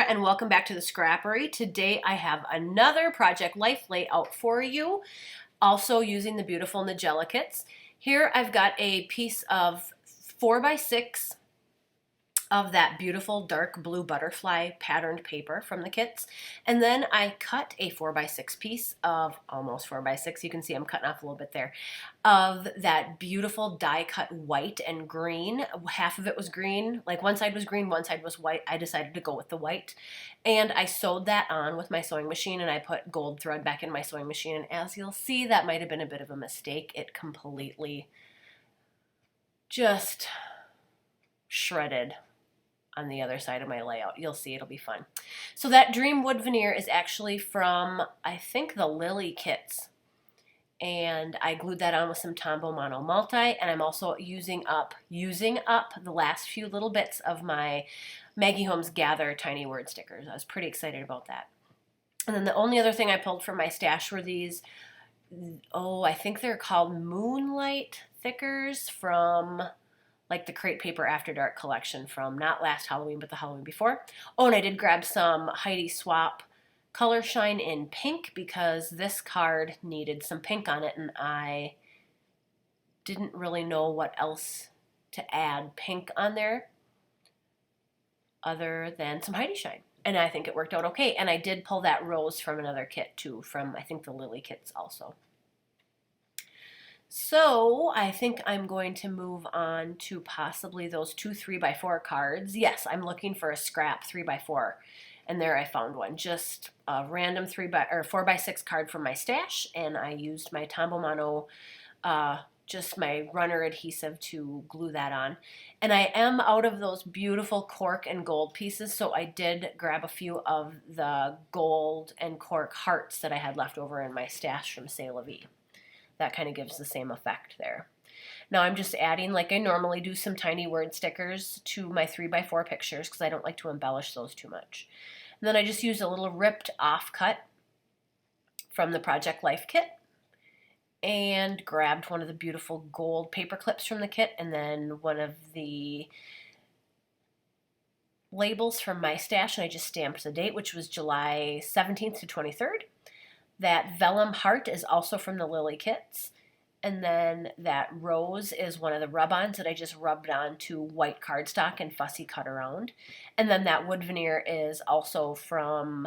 and welcome back to the Scrappery. Today I have another Project Life layout for you, also using the beautiful Nigella kits. Here I've got a piece of 4x6 of that beautiful dark blue butterfly patterned paper from the kits. And then I cut a 4x6 piece of almost 4x6. You can see I'm cutting off a little bit there, of that beautiful die cut white and green. Half of it was green, like one side was green, one side was white. I decided to go with the white. And I sewed that on with my sewing machine, and I put gold thread back in my sewing machine. And as you'll see, that might have been a bit of a mistake. It completely just shredded on the other side of my layout. You'll see, it'll be fun. So that dream wood veneer is actually from, I think, the Lily kits. And I glued that on with some Tombow Mono Multi, and I'm also using up the last few little bits of my Maggie Holmes Gather tiny word stickers. I was pretty excited about that. And then the only other thing I pulled from my stash were these, I think they're called Moonlight Thickers from like the Crate Paper After Dark collection from not last Halloween, but the Halloween before. Oh, and I did grab some Heidi Swap Color Shine in pink because this card needed some pink on it, and I didn't really know what else to add pink on there other than some Heidi Shine. And I think it worked out okay. And I did pull that rose from another kit too, from I think the Lily kits also. So I think I'm going to move on to possibly those two 3x4 cards. Yes, I'm looking for a scrap 3x4, and there I found one. Just a random 4x6 card from my stash, and I used my Tombow Mono, just my runner adhesive to glue that on. And I am out of those beautiful cork and gold pieces, so I did grab a few of the gold and cork hearts that I had left over in my stash from C'est La Vie. That kind of gives the same effect there. Now I'm just adding, like I normally do, some tiny word stickers to my 3x4 pictures because I don't like to embellish those too much. And then I just used a little ripped off cut from the Project Life kit and grabbed one of the beautiful gold paper clips from the kit, and then one of the labels from my stash, and I just stamped the date, which was July 17th to 23rd. That vellum heart is also from the Lily kits. And then that rose is one of the rub-ons that I just rubbed onto white cardstock and fussy cut around. And then that wood veneer is also from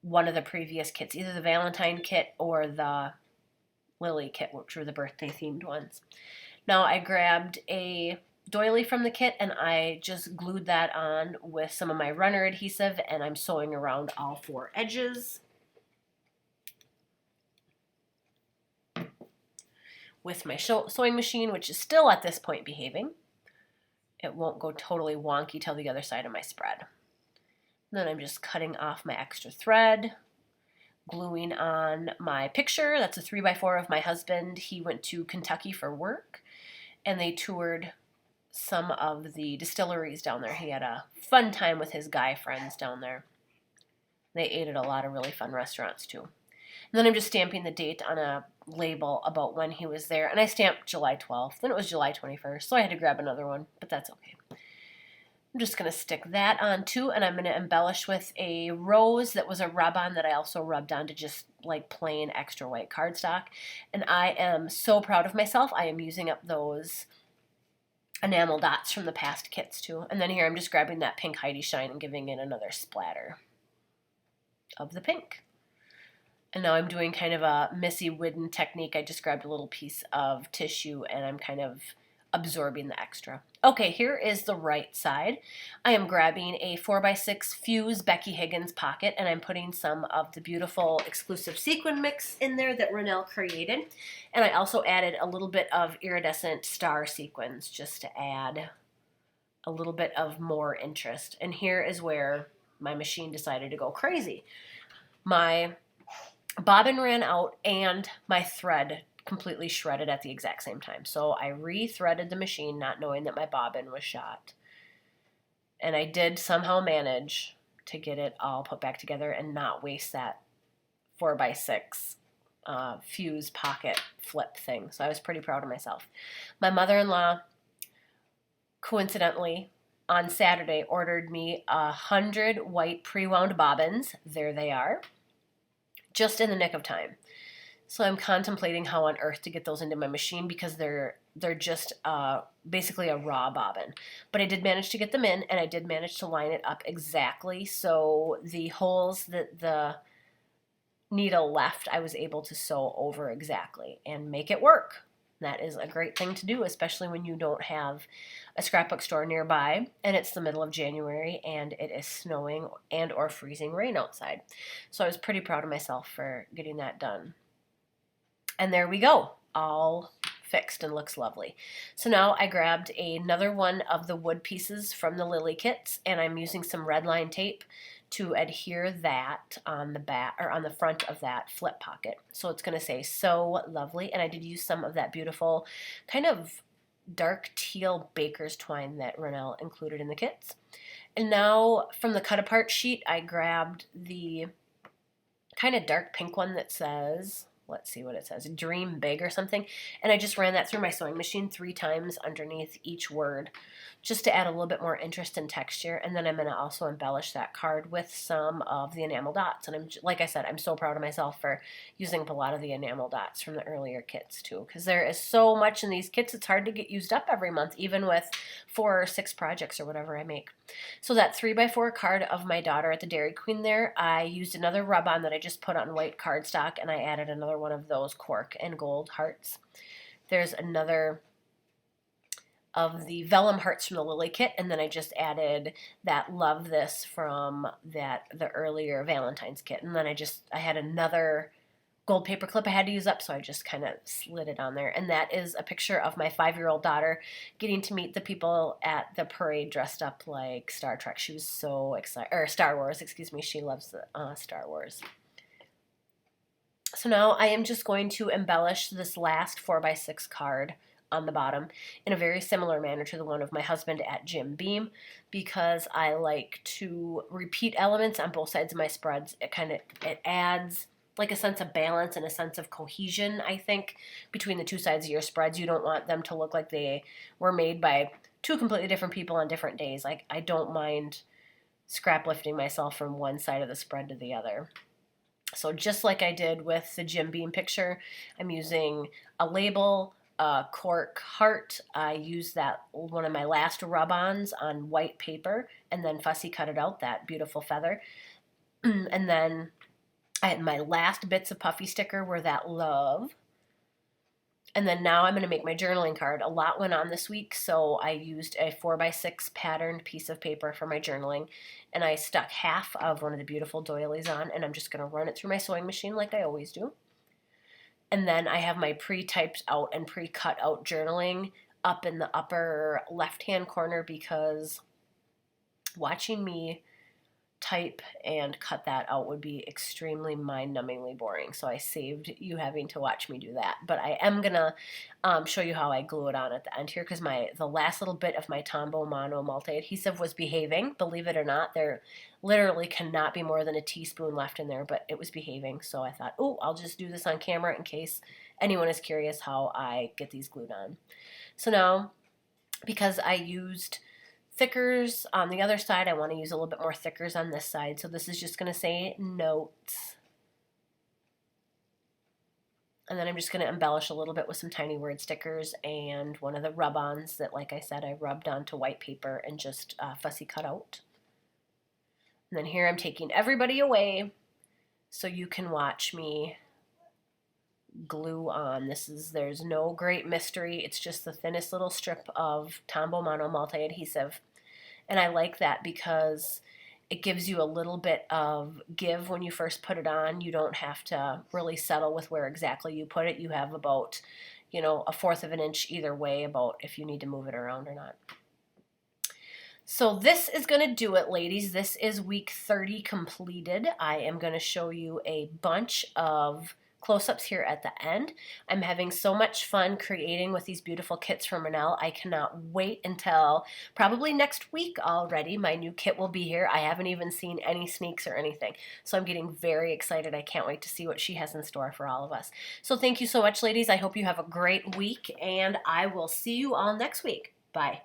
one of the previous kits, either the Valentine kit or the Lily kit, which were the birthday themed ones. Now I grabbed a doily from the kit, and I just glued that on with some of my runner adhesive, and I'm sewing around all four edges with my sewing machine, which is still at this point behaving. It won't go totally wonky till the other side of my spread. And then I'm just cutting off my extra thread, gluing on my picture. That's a 3x4 of my husband. He went to Kentucky for work, and they toured some of the distilleries down there. He had a fun time with his guy friends down there. They ate at a lot of really fun restaurants too. And then I'm just stamping the date on a label about when he was there. And I stamped July 12th. Then it was July 21st. So I had to grab another one, but that's okay. I'm just going to stick that on too. And I'm going to embellish with a rose that was a rub-on that I also rubbed onto just like plain extra white cardstock. And I am so proud of myself. I am using up those enamel dots from the past kits too. And then here I'm just grabbing that pink Heidi Shine and giving it another splatter of the pink. And now I'm doing kind of a Missy Widden technique. I just grabbed a little piece of tissue and I'm kind of absorbing the extra. Okay, here is the right side. I am grabbing a 4x6 Fuse Becky Higgins pocket, and I'm putting some of the beautiful exclusive sequin mix in there that Ronell created. And I also added a little bit of iridescent star sequins just to add a little bit of more interest. And here is where my machine decided to go crazy. My bobbin ran out and my thread completely shredded at the exact same time. So I re-threaded the machine not knowing that my bobbin was shot. And I did somehow manage to get it all put back together and not waste that 4x6 fuse pocket flip thing. So I was pretty proud of myself. My mother-in-law, coincidentally, on Saturday ordered me 100 white pre-wound bobbins. There they are, just in the nick of time. So I'm contemplating how on earth to get those into my machine because they're just basically a raw bobbin. But I did manage to get them in, and I did manage to line it up exactly. So the holes that the needle left, I was able to sew over exactly and make it work. That is a great thing to do, especially when you don't have a scrapbook store nearby and it's the middle of January and it is snowing and or freezing rain outside. So I was pretty proud of myself for getting that done. And there we go, all fixed and looks lovely. So now I grabbed another one of the wood pieces from the Lily kits, and I'm using some red line tape to adhere that on the back or on the front of that flip pocket. So it's going to say "So Lovely," and I did use some of that beautiful kind of dark teal baker's twine that Rennell included in the kits. And now from the cut apart sheet, I grabbed the kind of dark pink one that says, let's see what it says, Dream Big or something. And I just ran that through my sewing machine 3 times underneath each word just to add a little bit more interest and texture. And then I'm going to also embellish that card with some of the enamel dots. And like I said, I'm so proud of myself for using up a lot of the enamel dots from the earlier kits too, because there is so much in these kits, it's hard to get used up every month, even with 4 or 6 projects or whatever I make. So that 3x4 card of my daughter at the Dairy Queen there, I used another rub-on that I just put on white cardstock, and I added another one of those cork and gold hearts. There's another of the vellum hearts from the Lily kit, and then I just added that Love This from the earlier Valentine's kit, and then I had another gold paper clip I had to use up, so I just kind of slid it on there. And that is a picture of my 5-year-old daughter getting to meet the people at the parade dressed up like Star Trek. She was so excited, or Star Wars, excuse me. She loves Star Wars. So now I am just going to embellish this last 4x6 card on the bottom in a very similar manner to the one of my husband at Jim Beam, because I like to repeat elements on both sides of my spreads. It adds like a sense of balance and a sense of cohesion, I think, between the 2 sides of your spreads. You don't want them to look like they were made by 2 completely different people on different days. Like, I don't mind scrap lifting myself from one side of the spread to the other. So just like I did with the Jim Beam picture, I'm using a label, a cork heart. I used that one of my last rub-ons on white paper and then fussy cut it out, that beautiful feather. And then I had my last bits of puffy sticker were that love. And then now I'm going to make my journaling card. A lot went on this week, so I used a 4x6 patterned piece of paper for my journaling, and I stuck half of one of the beautiful doilies on, and I'm just going to run it through my sewing machine like I always do. And then I have my pre-typed out and pre-cut out journaling up in the upper left-hand corner, because watching me type and cut that out would be extremely mind-numbingly boring. So I saved you having to watch me do that. But I am gonna show you how I glue it on at the end here, because the last little bit of my Tombow Mono multi-adhesive was behaving. Believe it or not, there literally cannot be more than a teaspoon left in there, but it was behaving. So I thought, oh, I'll just do this on camera in case anyone is curious how I get these glued on. So now, because I used thickers on the other side, I want to use a little bit more thickers on this side. So this is just going to say notes. And then I'm just going to embellish a little bit with some tiny word stickers and one of the rub-ons that, like I said, I rubbed onto white paper and just fussy cut out. And then here I'm taking everybody away so you can watch me glue on. There's no great mystery. It's just the thinnest little strip of Tombow Mono multi-adhesive. And I like that because it gives you a little bit of give when you first put it on. You don't have to really settle with where exactly you put it. You have about, a 1/4 of an inch either way about if you need to move it around or not. So this is going to do it, ladies. This is week 30 completed. I am going to show you a bunch of close-ups here at the end. I'm having so much fun creating with these beautiful kits from Rennell. I cannot wait until probably next week already. My new kit will be here. I haven't even seen any sneaks or anything. So I'm getting very excited. I can't wait to see what she has in store for all of us. So thank you so much, ladies. I hope you have a great week, and I will see you all next week. Bye.